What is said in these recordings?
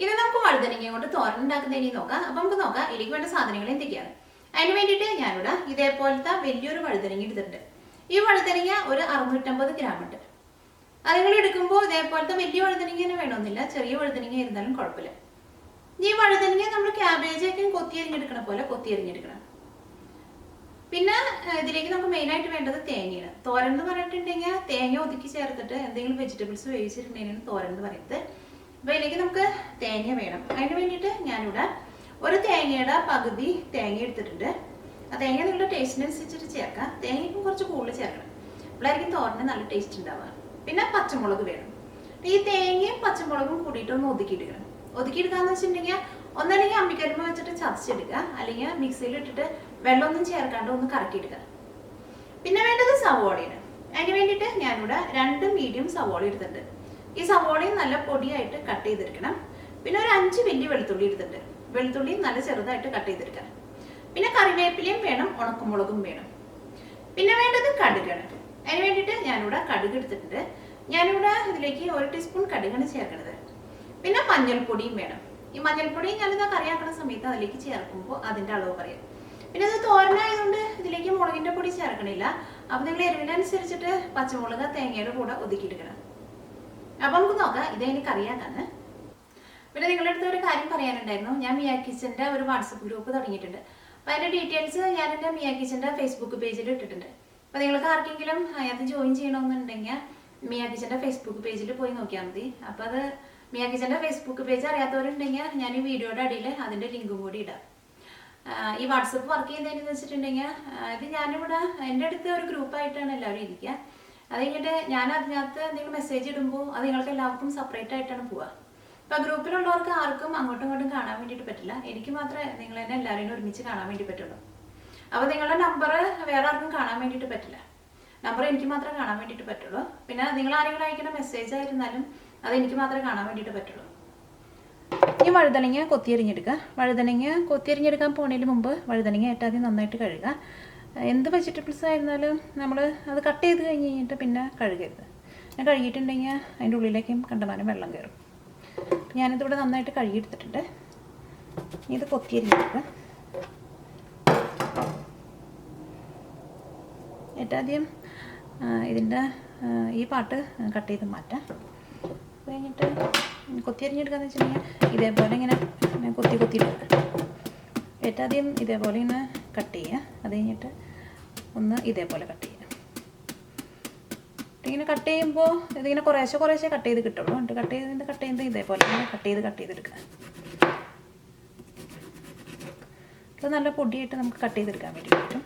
ഇനി നമുക്ക് വഴുതനങ്ങ കൊണ്ട് തോരൻ ഉണ്ടാക്കുന്നതിന് നോക്കാം. അപ്പം നമുക്ക് നോക്കാം ഇതിലേക്ക് വേണ്ട സാധനങ്ങൾ എന്തൊക്കെയാണ്. അതിന് വേണ്ടിയിട്ട് ഞാനിവിടെ ഇതേപോലത്തെ വലിയൊരു വഴുതനങ്ങ എടുത്തിട്ടുണ്ട്. ഈ വഴുതനങ്ങ ഒരു 650 ഗ്രാം ഉണ്ട്. അത് നിങ്ങൾ എടുക്കുമ്പോൾ ഇതേപോലത്തെ വലിയ വഴുതനങ്ങ തന്നെ വേണമെന്നില്ല, ചെറിയ വഴുതനങ്ങ ഇരുന്നാലും കുഴപ്പമില്ല. ഈ വഴുതനങ്ങ നമ്മൾ ക്യാബേജൊക്കെ കൊത്തി അരിഞ്ഞെടുക്കണ പോലെ കൊത്തി അരിഞ്ഞെടുക്കണം. പിന്നെ ഇതിലേക്ക് നമുക്ക് മെയിനായിട്ട് വേണ്ടത് തേങ്ങയാണ്. തോരൻ എന്ന് പറഞ്ഞിട്ടുണ്ടെങ്കിൽ തേങ്ങ ഒതുക്കി ചേർത്തിട്ട് എന്തെങ്കിലും വെജിറ്റബിൾസ് വേവിച്ചിട്ടുണ്ടെങ്കിൽ തോരൻ എന്ന് പറയുന്നത്. അപ്പോൾ ഇതിലേക്ക് നമുക്ക് തേങ്ങ വേണം. അതിന് വേണ്ടിയിട്ട് ഞാനിവിടെ ഒരു തേങ്ങയുടെ പകുതി തേങ്ങ എടുത്തിട്ടുണ്ട്. ആ തേങ്ങ നിങ്ങളുടെ ടേസ്റ്റിനനുസരിച്ചിട്ട് ചേർക്കാം. തേങ്ങയ്ക്കും കുറച്ച് കൂടുതൽ ചേർക്കണം, അപ്പോഴായിരിക്കും തോരന് നല്ല ടേസ്റ്റ് ഉണ്ടാവുക. പിന്നെ പച്ചമുളക് വേണം. ഈ തേങ്ങയും പച്ചമുളകും കൂടിയിട്ട് ഒന്ന് ഒതുക്കിയെടുക്കണം. ഒതുക്കിയെടുക്കാന്ന് വെച്ചിട്ടുണ്ടെങ്കിൽ ഒന്നല്ലെങ്കിൽ അമ്മിക്കല്ലുമ്മ വെച്ചിട്ട് ചതച്ചെടുക്കുക, അല്ലെങ്കിൽ മിക്സിയിൽ ഇട്ടിട്ട് വെള്ളമൊന്നും ചേർക്കാണ്ട് ഒന്ന് കറക്കിയെടുക്കുക. പിന്നെ വേണ്ടത് സവോളയാണ്. അതിന് വേണ്ടിയിട്ട് ഞാനിവിടെ 2 മീഡിയം സവോള എടുത്തിട്ടുണ്ട്. ഈ സവോളയും നല്ല പൊടിയായിട്ട് കട്ട് ചെയ്തെടുക്കണം. പിന്നെ ഒരു 5 വലിയ വെളുത്തുള്ളി എടുത്തിട്ടുണ്ട്. വെളുത്തുള്ളി നല്ല ചെറുതായിട്ട് കട്ട് ചെയ്തെടുക്കണം. പിന്നെ കറിവേപ്പിലയും വേണം, ഉണക്കമുളകും വേണം. പിന്നെ വേണ്ടത് കടുകാണ്. അതിന് വേണ്ടിയിട്ട് ഞാനിവിടെ കടുക് എടുത്തിട്ടുണ്ട്. ഞാനിവിടെ ഇതിലേക്ക് 1 ടീസ്പൂൺ കടുകാണ് ചേർക്കുന്നത്. പിന്നെ മഞ്ഞൾപ്പൊടിയും വേണം. ഈ മഞ്ഞൾപ്പൊടി ഞാനിതാ കറിയാക്കുന്ന സമയത്ത് അതിലേക്ക് ചേർക്കുമ്പോൾ അതിൻ്റെ അളവ് പറയാം. പിന്നെ ഇത് തോരനായതുകൊണ്ട് ഇതിലേക്ക് മുളകിൻ്റെ പൊടി ചേർക്കണില്ല. അപ്പം നിങ്ങൾ എരിവിനനുസരിച്ചിട്ട് പച്ചമുളക് തേങ്ങയുടെ കൂടെ ഒതുക്കിയെടുക്കണം. അപ്പം നമുക്ക് നോക്കാം ഇതെനിക്ക് കറിയാക്കാന്ന്. പിന്നെ നിങ്ങളുടെ അടുത്ത് ഒരു കാര്യം പറയാനുണ്ടായിരുന്നു. ഞാൻ മിയ കിച്ചൻ്റെ ഒരു വാട്സപ്പ് ഗ്രൂപ്പ് തുടങ്ങിയിട്ടുണ്ട്. അപ്പോൾ അതിൻ്റെ ഡീറ്റെയിൽസ് ഞാൻ എൻ്റെ മിയ കിച്ചൻ്റെ ഫേസ്ബുക്ക് പേജിൽ ഇട്ടിട്ടുണ്ട്. അപ്പോൾ നിങ്ങൾക്ക് ആർക്കെങ്കിലും അതിനകത്ത് ജോയിൻ ചെയ്യണമെന്നുണ്ടെങ്കിൽ മിയ കിച്ചൻ്റെ ഫേസ്ബുക്ക് പേജിൽ പോയി നോക്കിയാൽ മതി. അപ്പോൾ അത് മിയ കിച്ചൻ്റെ ഫേസ്ബുക്ക് പേജ് അറിയാത്തവരുണ്ടെങ്കിൽ ഞാൻ ഈ വീഡിയോയുടെ അടിയിൽ അതിൻ്റെ ലിങ്കും കൂടി ഇടാം. ഈ വാട്സപ്പ് വർക്ക് ചെയ്യുന്നതെന്ന് വെച്ചിട്ടുണ്ടെങ്കിൽ ഇത് ഞാനിവിടെ എൻ്റെ അടുത്ത് ഒരു ഗ്രൂപ്പായിട്ടാണ് എല്ലാവരും ഇരിക്കുക. അത് കഴിഞ്ഞിട്ട് ഞാൻ അതിനകത്ത് എന്തെങ്കിലും മെസ്സേജ് ഇടുമ്പോൾ അത് നിങ്ങൾക്ക് എല്ലാവർക്കും സെപ്പറേറ്റ് ആയിട്ടാണ് പോവുക. അപ്പോൾ ഗ്രൂപ്പിലുള്ളവർക്ക് ആർക്കും അങ്ങോട്ടും ഇങ്ങോട്ടും കാണാൻ വേണ്ടിയിട്ട് പറ്റില്ല. എനിക്ക് മാത്രമേ നിങ്ങൾ തന്നെ എല്ലാവരെയും ഒരുമിച്ച് കാണാൻ വേണ്ടി പറ്റുള്ളൂ. അപ്പോൾ നിങ്ങളുടെ നമ്പർ വേറെ ആർക്കും കാണാൻ വേണ്ടിയിട്ട് പറ്റില്ല. നമ്പർ എനിക്ക് മാത്രമേ കാണാൻ വേണ്ടിയിട്ട് പറ്റുള്ളൂ. പിന്നെ നിങ്ങൾ ആരെങ്കിലും അയക്കുന്ന മെസ്സേജ് ആയിരുന്നാലും അത് എനിക്ക് മാത്രമേ കാണാൻ വേണ്ടിയിട്ട് പറ്റുള്ളൂ. ഈ വഴുതനങ്ങ കൊത്തിയരിഞ്ഞെടുക്കുക. വഴുതനങ്ങ കൊത്തിയരിഞ്ഞെടുക്കാൻ പോകുന്നതിന് മുമ്പ് വഴുതനങ്ങ ആദ്യം നന്നായിട്ട് കഴുകുക. എന്ത് വെജിറ്റബിൾസ് ആയിരുന്നാലും നമ്മൾ അത് കട്ട് ചെയ്ത് കഴിഞ്ഞ് കഴിഞ്ഞിട്ട് പിന്നെ കഴുകരുത്. ഞാൻ കഴുകിയിട്ടുണ്ടെങ്കിൽ അതിൻ്റെ ഉള്ളിലേക്കും കണ്ടമാനം വെള്ളം കയറും. ഞാനിതിവിടെ നന്നായിട്ട് കഴുകിയെടുത്തിട്ടുണ്ട്. ഇത് കൊത്തിയരിഞ്ഞെടുക്കുക. ആദ്യം ഇതിൻ്റെ ഈ പാട്ട് കട്ട് ചെയ്ത് മാറ്റാം. അത് കഴിഞ്ഞിട്ട് കൊത്തിയരിഞ്ഞെടുക്കാന്ന് വെച്ചിട്ടുണ്ടെങ്കിൽ ഇതേപോലെ ഇങ്ങനെ കൊത്തിയെടുക്കുക. ആദ്യം ഇതേപോലെ ഇങ്ങനെ കട്ട് ചെയ്യുക. അത് കഴിഞ്ഞിട്ട് ഒന്ന് ഇതേപോലെ കട്ട് ചെയ്യുക. ഇങ്ങനെ കട്ട് ചെയ്യുമ്പോൾ ഇതിങ്ങനെ കുറേശ്ശെ കട്ട് ചെയ്ത് കിട്ടുള്ളൂ. എന്നിട്ട് കട്ട് ചെയ്യുന്നത് ഇതേപോലെ ഇങ്ങനെ കട്ട് ചെയ്തെടുക്കുക. ഇത് നല്ല പൊടിയായിട്ട് നമുക്ക് കട്ട് ചെയ്തെടുക്കാൻ വേണ്ടി പറ്റും.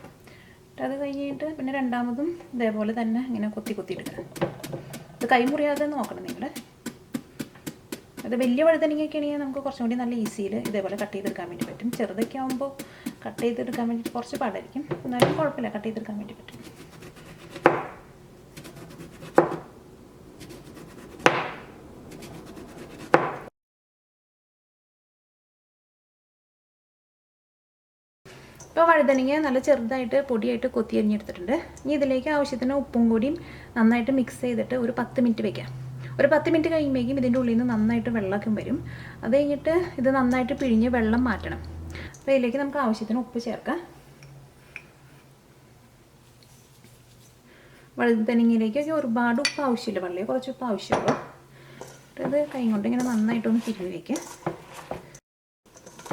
അത് കഴിഞ്ഞിട്ട് പിന്നെ രണ്ടാമതും ഇതേപോലെ തന്നെ ഇങ്ങനെ കൊത്തിയെടുക്കുക. ഇത് കൈ മുറിയാതെ നോക്കണം നിങ്ങൾ. അത് വലിയ വഴുതനങ്ങയൊക്കെ ആണെങ്കിൽ നമുക്ക് കുറച്ചും കൂടി നല്ല ഈസിയിൽ ഇതേപോലെ കട്ട് ചെയ്തെടുക്കാൻ വേണ്ടി പറ്റും. ചെറുതൊക്കെ ആകുമ്പോൾ കട്ട് ചെയ്തെടുക്കാൻ വേണ്ടിയിട്ട് കുറച്ച് പാടായിരിക്കും. എന്നാലും കുഴപ്പമില്ല, കട്ട് ചെയ്തെടുക്കാൻ വേണ്ടി പറ്റും. ഇപ്പോൾ വഴുതനങ്ങ നല്ല ചെറുതായിട്ട് പൊടിയായിട്ട് കൊത്തി അരിഞ്ഞെടുത്തിട്ടുണ്ട്. ഇനി ഇതിലേക്ക് ആവശ്യത്തിന് ഉപ്പും കൂടിയും നന്നായിട്ട് മിക്സ് ചെയ്തിട്ട് ഒരു 10 മിനിറ്റ് വയ്ക്കാം. ഒരു 10 മിനിറ്റ് കഴിയുമ്പോഴേക്കും ഇതിൻ്റെ ഉള്ളിൽ നിന്ന് നന്നായിട്ട് വെള്ളമൊക്കെ വരും. അത് കഴിഞ്ഞിട്ട് ഇത് നന്നായിട്ട് പിഴിഞ്ഞ് വെള്ളം മാറ്റണം. അപ്പോൾ ഇതിലേക്ക് നമുക്ക് ആവശ്യത്തിന് ഉപ്പ് ചേർക്കാം. വഴുതനങ്ങയിലേക്കൊക്കെ ഒരുപാട് ഉപ്പ് ആവശ്യമില്ല, വളരെ കുറച്ച് ഉപ്പ് ആവശ്യമുള്ളൂ. ഇത് കൈ കൊണ്ട് ഇങ്ങനെ നന്നായിട്ടൊന്ന് തിരിഞ്ഞ് വയ്ക്കുക.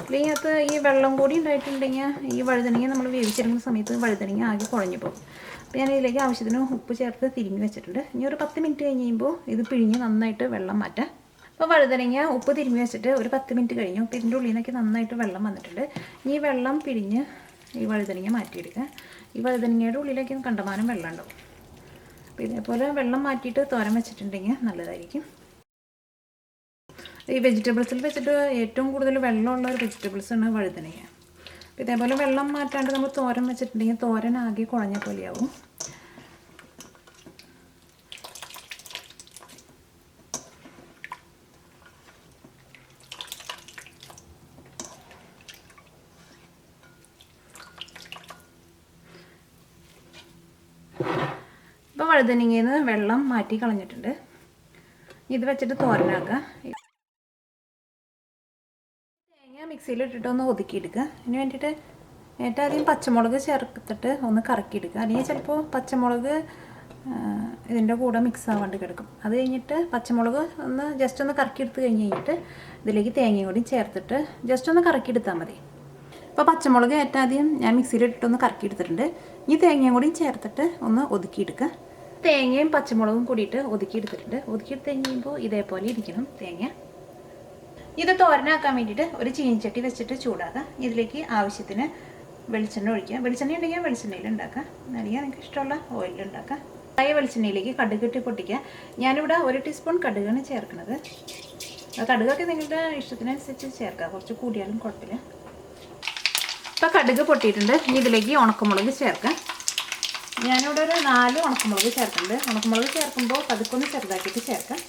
ഇതിനകത്ത് ഈ വെള്ളം കൂടി ഉണ്ടായിട്ടുണ്ടെങ്കിൽ ഈ വഴുതനങ്ങ നമ്മൾ വേവിച്ചെടുക്കുന്ന സമയത്ത് വഴുതനങ്ങ ആകെ കുഴഞ്ഞു പോകും. അപ്പോൾ ഞാൻ ഇതിലേക്ക് ആവശ്യത്തിന് ഉപ്പ് ചേർത്ത് തിരിഞ്ഞ് വെച്ചിട്ടുണ്ട്. ഇനി ഒരു 10 മിനിറ്റ് കഴിഞ്ഞ് കഴിയുമ്പോൾ ഇത് പിഴിഞ്ഞ് നന്നായിട്ട് വെള്ളം മാറ്റാം. അപ്പോൾ വഴുതനങ്ങ ഉപ്പ് തിരുമ്മി വെച്ചിട്ട് ഒരു 10 മിനിറ്റ് കഴിഞ്ഞു. അപ്പോൾ ഇതിൻ്റെ ഉള്ളിൽ നിന്നൊക്കെ നന്നായിട്ട് വെള്ളം വന്നിട്ടുണ്ട്. ഇനി വെള്ളം പിഴിഞ്ഞ് ഈ വഴുതനങ്ങ മാറ്റിയെടുക്കുക. ഈ വഴുതനങ്ങയുടെ ഉള്ളിലേക്ക് കണ്ടമാനം വെള്ളം ഉണ്ടാവും. അപ്പോൾ ഇതേപോലെ വെള്ളം മാറ്റിയിട്ട് തോരൻ വെച്ചിട്ടുണ്ടെങ്കിൽ നല്ലതായിരിക്കും. ഈ വെജിറ്റബിൾസിൽ വെച്ചിട്ട് ഏറ്റവും കൂടുതൽ വെള്ളമുള്ള ഒരു വെജിറ്റബിൾസാണ് വഴുതനങ്ങ. അപ്പോൾ ഇതേപോലെ വെള്ളം മാറ്റാണ്ട് നമ്മൾ തോരൻ വെച്ചിട്ടുണ്ടെങ്കിൽ തോരൻ ആകെ കുഴഞ്ഞ പോലെയാവും. ഇപ്പോൾ വഴുതനങ്ങയിൽ നിന്ന് വെള്ളം മാറ്റി കളഞ്ഞിട്ടുണ്ട്. ഇത് വെച്ചിട്ട് തോരനാക്കുക. മിക്സിയിലിട്ടിട്ട് ഒന്ന് ഒതുക്കിയെടുക്കുക. അതിന് വേണ്ടിയിട്ട് ഏറ്റവും ആദ്യം പച്ചമുളക് ചേർത്തിട്ട് ഒന്ന് കറക്കിയെടുക്കുക. അല്ലെങ്കിൽ ചിലപ്പോൾ പച്ചമുളക് ഇതിൻ്റെ കൂടെ മിക്സ് ആവാണ്ട് കിടക്കും. അത് കഴിഞ്ഞിട്ട് പച്ചമുളക് ഒന്ന് ജസ്റ്റ് ഒന്ന് കറക്കിയെടുത്ത് കഴിഞ്ഞിട്ട് ഇതിലേക്ക് തേങ്ങയും കൂടി ചേർത്തിട്ട് ജസ്റ്റ് ഒന്ന് കറക്കിയെടുത്താൽ മതി. ഇപ്പോൾ പച്ചമുളക് ഏറ്റവും ആദ്യം ഞാൻ മിക്സിയിലിട്ടിട്ടൊന്ന് കറക്കിയെടുത്തിട്ടുണ്ട്. ഈ തേങ്ങയും കൂടി ചേർത്തിട്ട് ഒന്ന് ഒതുക്കിയെടുക്കുക. തേങ്ങയും പച്ചമുളകും കൂടിയിട്ട് ഒതുക്കിയെടുത്തിട്ടുണ്ട്. ഒതുക്കിയെടുത്ത് കഴിയുമ്പോൾ ഇതേപോലെ ഇരിക്കണം തേങ്ങ. ഇത് തോരനാക്കാൻ വേണ്ടിയിട്ട് ഒരു ചീനിച്ചട്ടി വെച്ചിട്ട് ചൂടാക്കുക. ഇതിലേക്ക് ആവശ്യത്തിന് വെളിച്ചെണ്ണ ഒഴിക്കുക. വെളിച്ചെണ്ണ ഉണ്ടെങ്കിൽ വെളിച്ചെണ്ണയിൽ ഉണ്ടാക്കുക, അല്ലെങ്കിൽ നിങ്ങൾക്ക് ഇഷ്ടമുള്ള ഓയിലിൽ ഉണ്ടാക്കുക. ആയ വെളിച്ചെണ്ണയിലേക്ക് കടുക് ഇട്ട് പൊട്ടിക്കുക. ഞാനിവിടെ 1 ടീസ്പൂൺ കടുകാണ് ചേർക്കുന്നത്. കടുകൊക്കെ നിങ്ങളുടെ ഇഷ്ടത്തിനനുസരിച്ച് ചേർക്കുക, കുറച്ച് കൂടിയാലും കുഴപ്പമില്ല. ഇപ്പോൾ കടുക് പൊട്ടിയിട്ടുണ്ട്. ഇനി ഇതിലേക്ക് ഉണക്കമുളക് ചേർക്കാം. ഞാനിവിടെ ഒരു 4 ഉണക്കമുളക് ചേർക്കുന്നുണ്ട്. ഉണക്കമുളക് ചേർക്കുമ്പോൾ പതുക്കൊന്ന് ചെറുതാക്കിയിട്ട് ചേർക്കാം.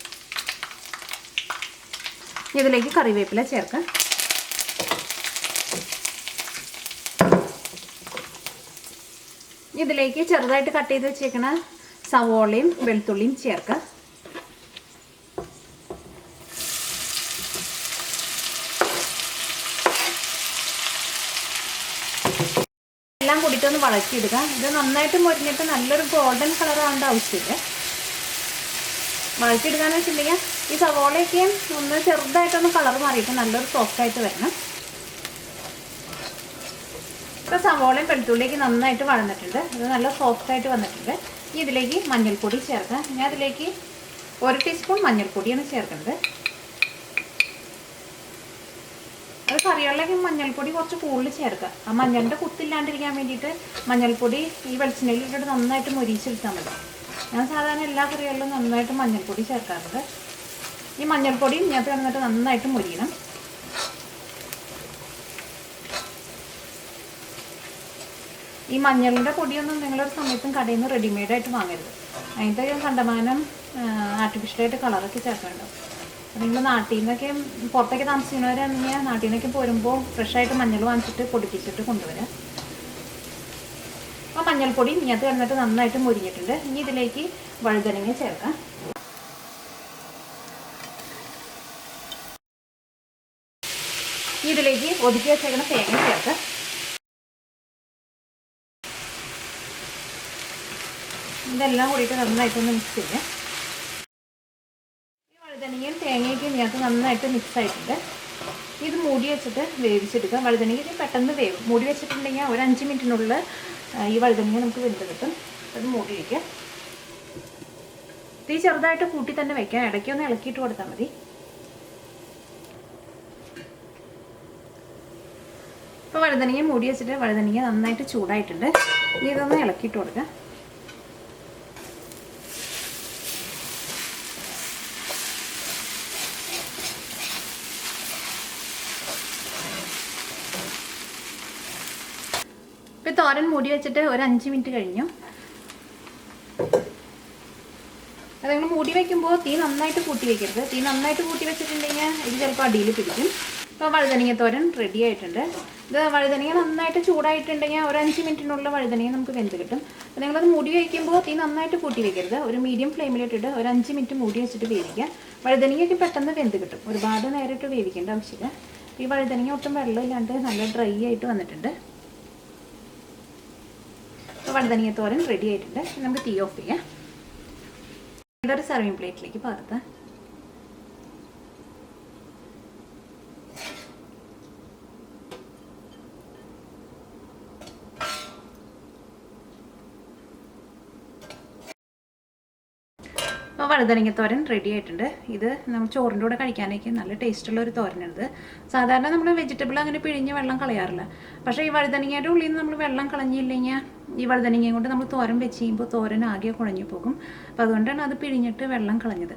ഇതിലേക്ക് കറിവേപ്പില ചേർക്കാം. ഇതിലേക്ക് ചെറുതായിട്ട് കട്ട് ചെയ്ത് വെച്ചേക്കണ സവോളയും വെളുത്തുള്ളിയും ചേർക്കാം. എല്ലാം കൂടിയിട്ടൊന്ന് വഴറ്റിയെടുക്കുക. ഇത് നന്നായിട്ട് മൊരിഞ്ഞിട്ട് നല്ലൊരു ഗോൾഡൻ കളർ ആവേണ്ട ആവശ്യമില്ല. വഴറ്റിയെടുക്കാന്ന് വെച്ചിട്ടുണ്ടെങ്കിൽ ഈ സവോളയൊക്കെ ഒന്ന് ചെറുതായിട്ടൊന്ന് കളർ മാറിയിട്ട് നല്ലൊരു സോഫ്റ്റായിട്ട് വരണം. ഇപ്പോൾ സവോളയും വെളുത്തുള്ളിയൊക്കെ നന്നായിട്ട് വഴന്നിട്ടുണ്ട്. ഇത് നല്ല സോഫ്റ്റായിട്ട് വന്നിട്ടുണ്ട്. ഇതിലേക്ക് മഞ്ഞൾപ്പൊടി ചേർക്കാം. ഞാൻ അതിലേക്ക് 1 ടീസ്പൂൺ മഞ്ഞൾപ്പൊടിയാണ് ചേർക്കുന്നത്. അത് കറികളിലേക്ക് മഞ്ഞൾപ്പൊടി കുറച്ച് കൂടുതൽ ചേർക്കുക. ആ മഞ്ഞളിൻ്റെ കുത്തില്ലാണ്ടിരിക്കാൻ വേണ്ടിയിട്ട് മഞ്ഞൾപ്പൊടി ഈ വെളിച്ചെണ്ണയിൽ ഇട്ടിട്ട് നന്നായിട്ട് മൊരിച്ചെടുത്താൽ മതി. ഞാൻ സാധാരണ എല്ലാ കറികളിലും നന്നായിട്ട് മഞ്ഞൾപ്പൊടി ചേർക്കാറുണ്ട്. ഈ മഞ്ഞൾപ്പൊടിയും ഇതിനകത്ത് കിടന്നിട്ട് നന്നായിട്ട് മൊരിയണം. ഈ മഞ്ഞളിൻ്റെ പൊടിയൊന്നും നിങ്ങളൊരു സമയത്തും കടയിൽ നിന്ന് റെഡിമെയ്ഡായിട്ട് വാങ്ങരുത്. അതിൻ്റെ കണ്ടമാനം ആർട്ടിഫിഷ്യലായിട്ട് കളറൊക്കെ ചേർക്കുന്നുണ്ടാവും. നിങ്ങൾ നാട്ടിൽ നിന്നൊക്കെ പുറത്തൊക്കെ താമസിക്കുന്നവരാണെങ്കിൽ നാട്ടിൽ നിന്നൊക്കെ പോരുമ്പോൾ ഫ്രഷായിട്ട് മഞ്ഞൾ വാങ്ങിച്ചിട്ട് പൊടിപ്പിച്ചിട്ട് കൊണ്ടുവരാം. അപ്പോൾ മഞ്ഞൾപ്പൊടി ഇതിനകത്ത് കിടന്നിട്ട് നന്നായിട്ട് മൊരിഞ്ഞിട്ടുണ്ട്. ഇനി ഇതിലേക്ക് വഴുതനങ്ങ ചേർക്കാം. ഇതിലേക്ക് ഒതുക്കി വെച്ചേക്കുന്ന തേങ്ങ ചേർക്കാം. ഇതെല്ലാം കൂടിയിട്ട് നന്നായിട്ടൊന്ന് മിക്സ് ചെയ്യാം. ഈ വഴുതനങ്ങയും തേങ്ങയൊക്കെ ഇതിനകത്ത് നന്നായിട്ട് മിക്സ് ആയിട്ടുണ്ട്. ഇത് മൂടി വെച്ചിട്ട് വേവിച്ചെടുക്കുക. വഴുതനങ്ങ പെട്ടെന്ന് വേവും. മൂടി വെച്ചിട്ടുണ്ടെങ്കിൽ ഒരു 5 മിനിറ്റിനുള്ളിൽ ഈ വഴുതനങ്ങ നമുക്ക് വെന്ത് കിട്ടും. അത് മൂടി വയ്ക്കുക. തീ ചെറുതായിട്ട് കൂട്ടി തന്നെ വയ്ക്കാം. ഇടയ്ക്കൊന്ന് ഇളക്കിയിട്ട് കൊടുത്താൽ മതി. ഇപ്പോൾ വഴുതനങ്ങ മൂടി വെച്ചിട്ട് വഴുതനങ്ങ നന്നായിട്ട് ചൂടായിട്ടുണ്ട്. ഇനി ഇതൊന്ന് ഇളക്കിയിട്ട് കൊടുക്കുക. ഇപ്പോൾ തോരൻ മൂടി വെച്ചിട്ട് ഒരു 5 മിനിറ്റ് കഴിഞ്ഞു. അത് നിങ്ങൾ മൂടി വയ്ക്കുമ്പോൾ തീ നന്നായിട്ട് കൂട്ടി വയ്ക്കരുത്. തീ നന്നായിട്ട് കൂട്ടി വെച്ചിട്ടുണ്ടെങ്കിൽ ഇത് ചിലപ്പോൾ അടിയിൽ പിടിക്കും. ഇപ്പോൾ വഴുതനങ്ങ തോരൻ റെഡി ആയിട്ടുണ്ട്. ഇത് വഴുതനങ്ങ നന്നായിട്ട് ചൂടായിട്ടുണ്ടെങ്കിൽ ഒരു 5 മിനിറ്റിനുള്ള വഴുതനങ്ങ നമുക്ക് വെന്ത് കിട്ടും. അപ്പോൾ നിങ്ങളത് മൂടി വയ്ക്കുമ്പോൾ തീ നന്നായിട്ട് കൂട്ടി വയ്ക്കരുത്. ഒരു മീഡിയം ഫ്ലെയിമിലിട്ടിട്ട് ഒരു 5 മിനിറ്റ് മൂടി വെച്ചിട്ട് വേവിക്കുക. വഴുതനങ്ങയൊക്കെ പെട്ടെന്ന് വെന്ത് കിട്ടും. ഒരുപാട് നേരിട്ട് വേവിക്കേണ്ട ആവശ്യമില്ല. ഈ വഴുതനങ്ങ ഒട്ടും വെള്ളമില്ലാണ്ട് നല്ല ഡ്രൈ ആയിട്ട് വന്നിട്ടുണ്ട്. അപ്പോൾ വഴുതനങ്ങ തോരൻ റെഡി ആയിട്ടുണ്ട്. നമുക്ക് തീ ഓഫ് ചെയ്യാം. ഇതൊരു സർവിങ് പ്ലേറ്റിലേക്ക് പകർത്താം. അപ്പോൾ വഴുതനങ്ങത്തോരൻ റെഡി ആയിട്ടുണ്ട്. ഇത് നമ്മൾ ചോറിൻ്റെ കൂടെ കഴിക്കാനൊക്കെ നല്ല ടേസ്റ്റുള്ള ഒരു തോരനാണിത്. സാധാരണ നമ്മൾ വെജിറ്റബിൾ അങ്ങനെ പിഴിഞ്ഞ് വെള്ളം കളയാറില്ല. പക്ഷേ ഈ വഴുതനങ്ങയുടെ ഉള്ളിൽ നിന്ന് നമ്മൾ വെള്ളം കളഞ്ഞില്ലെങ്കിൽ ഈ വഴുതനങ്ങയും കൊണ്ട് നമ്മൾ തോരൻ വെച്ച് കഴിയുമ്പോൾ തോരൻ ആകെ കുഴഞ്ഞു പോകും. അപ്പോൾ അതുകൊണ്ടാണ് അത് പിഴിഞ്ഞിട്ട് വെള്ളം കളഞ്ഞത്.